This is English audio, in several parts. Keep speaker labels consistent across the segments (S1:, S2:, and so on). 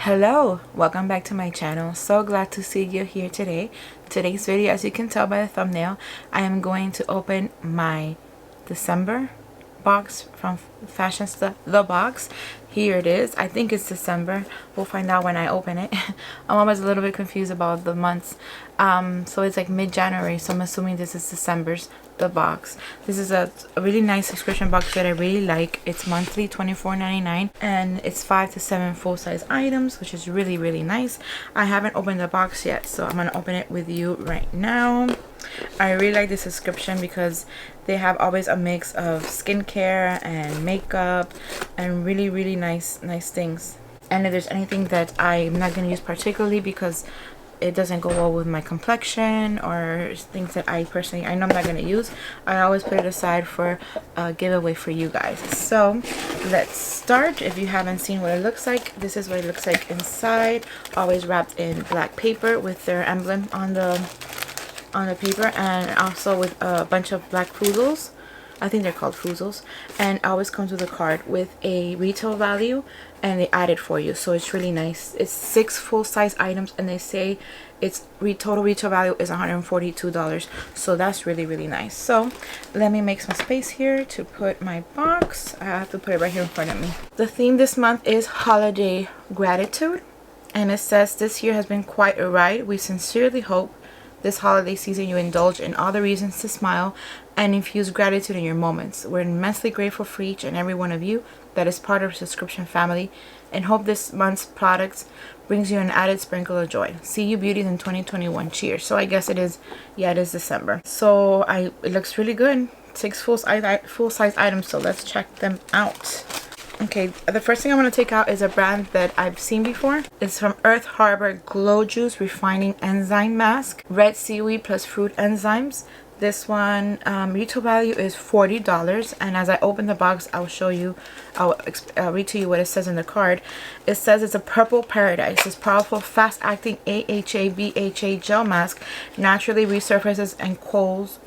S1: Hello, welcome back to my channel. So glad to see you here today. Today's video, as you can tell by the thumbnail, I am going to open my December box from Fashionsta, the box. Here it is. I think it's December. We'll find out when I open it. I'm always a little bit confused about the months. So it's like mid-January, so I'm assuming this is December's the box. This is a really nice subscription box that I really like. It's monthly, $24.99, and it's 5 to 7 full-size items, which is really nice. I haven't opened the box yet, so I'm gonna open it with you right now. I really like this subscription because they have always a mix of skincare and makeup and really nice things. And if there's anything that I'm not going to use particularly because it doesn't go well with my complexion or things that I know I'm not going to use, I always put it aside for a giveaway for you guys. So let's start. If you haven't seen what it looks like, this is what it looks like inside. Always wrapped in black paper with their emblem on the paper, and also with a bunch of black foozles. I think they're called foozles, and always comes with a card with a retail value, and they add it for you, so it's really nice. It's 6 full-size items, and they say its total retail value is $142, so that's really nice. So let me make some space here to put my box. I have to put it right here in front of me. The theme this month is holiday gratitude, and it says, this year has been quite a ride. We sincerely hope this holiday season you indulge in all the reasons to smile and infuse gratitude in your moments. We're immensely grateful for each and every one of you that is part of our subscription family, and hope this month's products brings you an added sprinkle of joy. See you beauties in 2021. Cheers. So I guess it is December. So it looks really good. 6 full-size items, so let's check them out. Okay, the first thing I want to take out is a brand that I've seen before. It's from Earth Harbor Glow Juice Refining Enzyme Mask. Red seaweed plus fruit enzymes. This one, retail value is $40. And as I open the box, I'll read to you what it says in the card. It says it's a purple paradise. This powerful, fast-acting AHA BHA gel mask naturally resurfaces and cools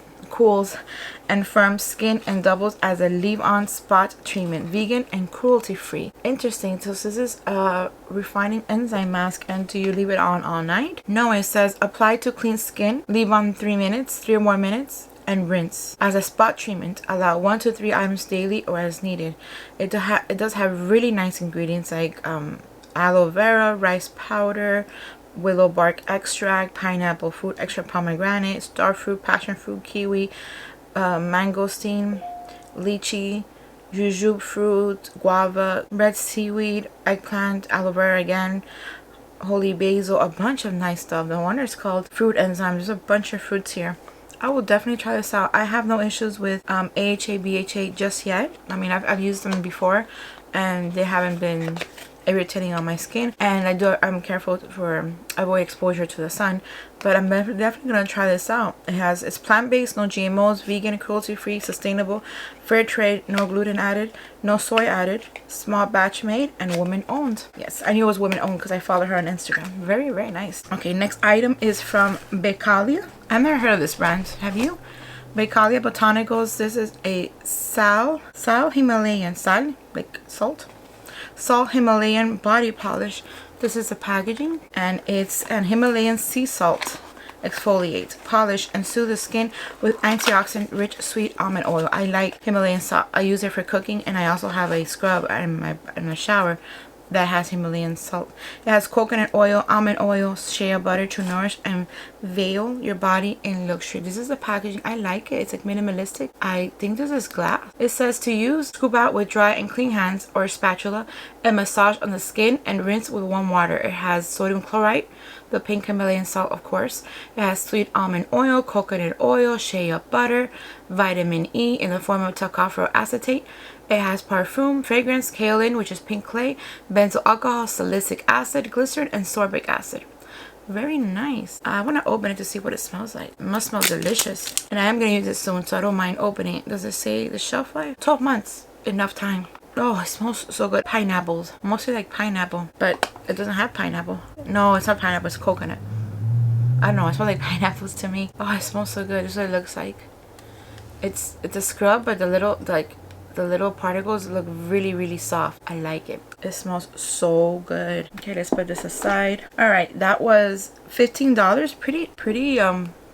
S1: and firms skin and doubles as a leave-on spot treatment, vegan and cruelty-free. Interesting. So this is a refining enzyme mask, and do you leave it on all night? No, it says apply to clean skin, leave on 3 or more minutes, and rinse. As a spot treatment, allow 1 to 3 items daily or as needed. It does have really nice ingredients like aloe vera, rice powder, willow bark extract, pineapple fruit extract, pomegranate, starfruit, passion fruit, kiwi, mangosteen, lychee, jujube fruit, guava, red seaweed, eggplant, aloe vera again, holy basil, a bunch of nice stuff. The one is called fruit enzymes. There's a bunch of fruits here. I will definitely try this out. I have no issues with AHA BHA just yet. I mean, I've used them before and they haven't been irritating on my skin, and I'm careful for avoid exposure to the sun, but I'm definitely gonna try this out. It's plant-based, no GMOs, vegan, cruelty-free, sustainable, fair trade, no gluten added, no soy added, small batch made, and woman owned. Yes, I knew it was woman owned because I follow her on Instagram. Very nice. Okay, next item is from Beekeeper. I've never heard of this brand. Have you? Beekeeper Botanicals. This is a sal Himalayan sal, like salt Himalayan body polish. This is the packaging, and it's an Himalayan sea salt exfoliate, polish, and soothe the skin with antioxidant rich sweet almond oil. I like Himalayan salt. I use it for cooking, and I also have a scrub in my shower that has Himalayan salt. It has coconut oil, almond oil, shea butter to nourish and veil your body in luxury. This is the packaging. I like it. It's like minimalistic. I think this is glass. It says to use, scoop out with dry and clean hands or spatula and massage on the skin and rinse with warm water. It has sodium chloride, the pink Himalayan salt, of course. It has sweet almond oil, coconut oil, shea butter, vitamin E in the form of tocopherol acetate. It has parfum, fragrance, kaolin, which is pink clay, benzyl alcohol, salicylic acid, glycerin, and sorbic acid. Very nice. I want to open it to see what it smells like. It must smell delicious. And I am going to use it soon, so I don't mind opening it. Does it say the shelf life? 12 months. Enough time. Oh, it smells so good. Pineapples. Mostly like pineapple, but it doesn't have pineapple. No, it's not pineapple. It's coconut. I don't know. It smells like pineapples to me. Oh, it smells so good. This is what it looks like. It's a scrub, but the little, like, the little particles look really soft. I like it. It smells so good. Okay, let's put this aside. All right, that was $15.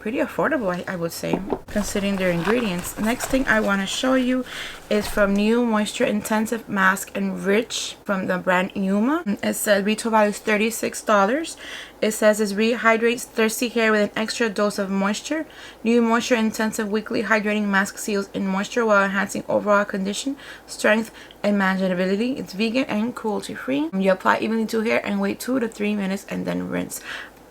S1: Pretty affordable, I would say, considering their ingredients. Next thing I want to show you is from New Moisture Intensive Mask Enrich from the brand Yuma. It says retail value is $36. It says it rehydrates thirsty hair with an extra dose of moisture. New Moisture Intensive Weekly Hydrating Mask seals in moisture while enhancing overall condition, strength, and manageability. It's vegan and cruelty free. You apply evenly to hair and wait 2 to 3 minutes and then rinse.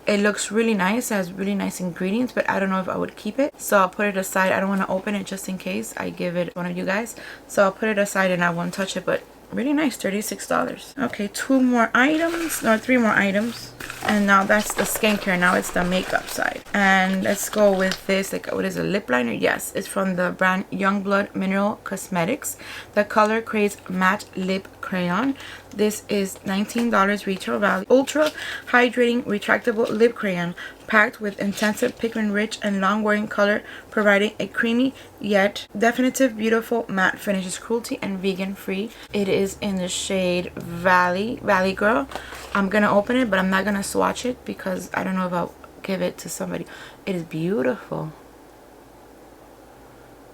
S1: It looks really nice. It has really nice ingredients, but I don't know if I would keep it. So I'll put it aside. I don't want to open it just in case I give it one of you guys. So I'll put it aside and I won't touch it, but really nice, $36. Okay, 2 more items, or 3 more items. And now that's the skincare. Now it's the makeup side. And let's go with this. Like, what is a lip liner? Yes, it's from the brand Youngblood Mineral Cosmetics. The color Craze Matte Lip Crayon. This is $19 retail value. Ultra hydrating retractable lip crayon packed with intensive pigment rich and long wearing color, providing a creamy yet definitive beautiful matte finish. Is cruelty and vegan free. It is in the shade Valley Girl. I'm gonna open it, but I'm not gonna swatch it because I don't know if I'll give it to somebody. It is beautiful.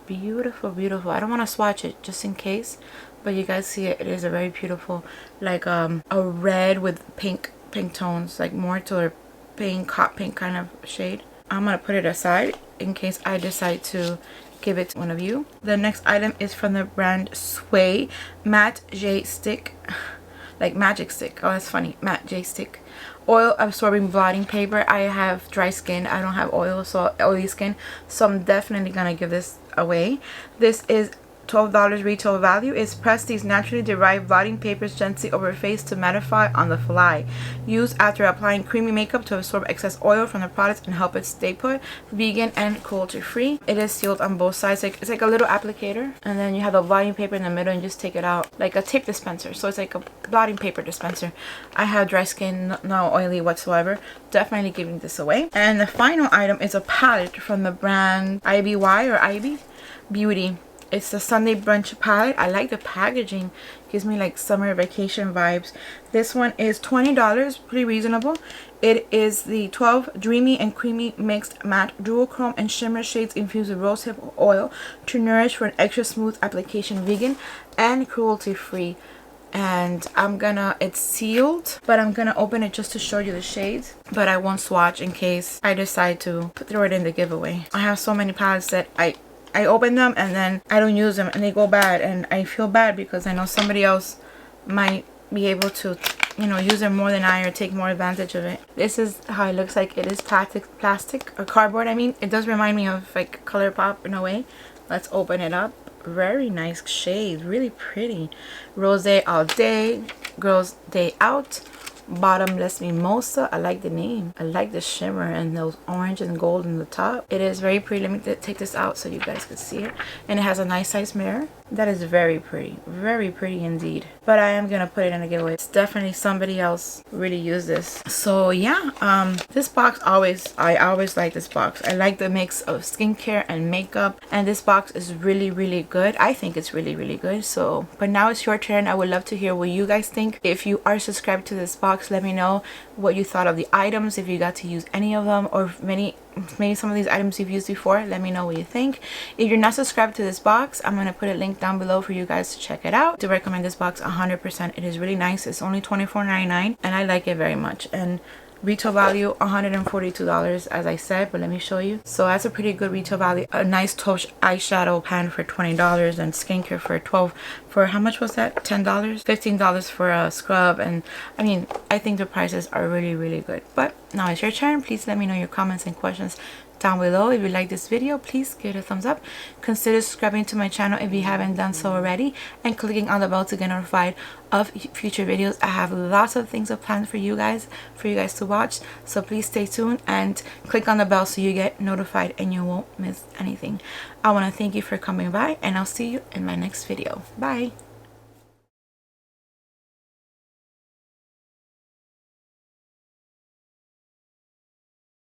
S1: Beautiful. I don't want to swatch it just in case, but you guys see it. It is a very beautiful, like a red with pink tones, like more to a pink, hot pink kind of shade. I'm gonna put it aside in case I decide to give it to one of you. The next item is from the brand Ouai Matte J Stick, like magic stick. Oh, that's funny. Matte J Stick oil absorbing blotting paper. I have dry skin. I don't have oily skin, so I'm definitely gonna give this away. This is $12 retail value. Is press these naturally derived blotting papers gently over face to mattify on the fly. Use after applying creamy makeup to absorb excess oil from the product and help it stay put. Vegan and cruelty free. It is sealed on both sides. It's like a little applicator, and then you have the blotting paper in the middle and just take it out like a tape dispenser. So it's like a blotting paper dispenser. I have dry skin, no oily whatsoever. Definitely giving this away. And the final item is a palette from the brand IB Beauty. It's the Sunday Brunch palette. I like the packaging. Gives me like summer vacation vibes. This one is $20. Pretty reasonable. It is the 12 Dreamy and Creamy Mixed Matte Dual Chrome and Shimmer Shades infused with rosehip oil to nourish for an extra smooth application. Vegan and cruelty free. And it's sealed, but I'm gonna open it just to show you the shades, but I won't swatch in case I decide to throw it in the giveaway. I have so many palettes that I open them and then I don't use them and they go bad, and I feel bad because I know somebody else might be able to, you know, use them more than I, or take more advantage of it. This is how it looks like. It is plastic or cardboard. I mean, it does remind me of like Colourpop in a way. Let's open it up. Very nice shade, really pretty. Rose All Day, Girls Day Out, Bottomless Mimosa. I like the name. I like the shimmer and those orange and gold in the top. It is very pretty. Let me take this out so you guys can see it. And it has a nice size mirror. That is very pretty indeed. But I am gonna put it in a giveaway. It's definitely somebody else really used this. So yeah, this box I always like this box. I like the mix of skincare and makeup, and this box is really good. I think it's really good. So but now it's your turn. I would love to hear what you guys think. If you are subscribed to this box, let me know what you thought of the items, if you got to use any of them, or maybe some of these items you've used before. Let me know what you think. If you're not subscribed to this box, I'm going to put a link down below for you guys to check it out. I do recommend this box 100%. It is really nice. It's only $24.99 and I like it very much. And retail value $142, as I said, but let me show you. So that's a pretty good retail value. A nice Touch eyeshadow pan for $20 and skincare for $12. For how much was that? $10? $15 for a scrub. And I mean, I think the prices are really good. But now it's your turn. Please let me know your comments and questions down below. If you like this video, please give it a thumbs up. Consider subscribing to my channel if you haven't done so already, and clicking on the bell to get notified of future videos. I have lots of things planned for you guys to watch, so please stay tuned and click on the bell so you get notified and you won't miss anything. I want to thank you for coming by, and I'll see you in my next video. Bye.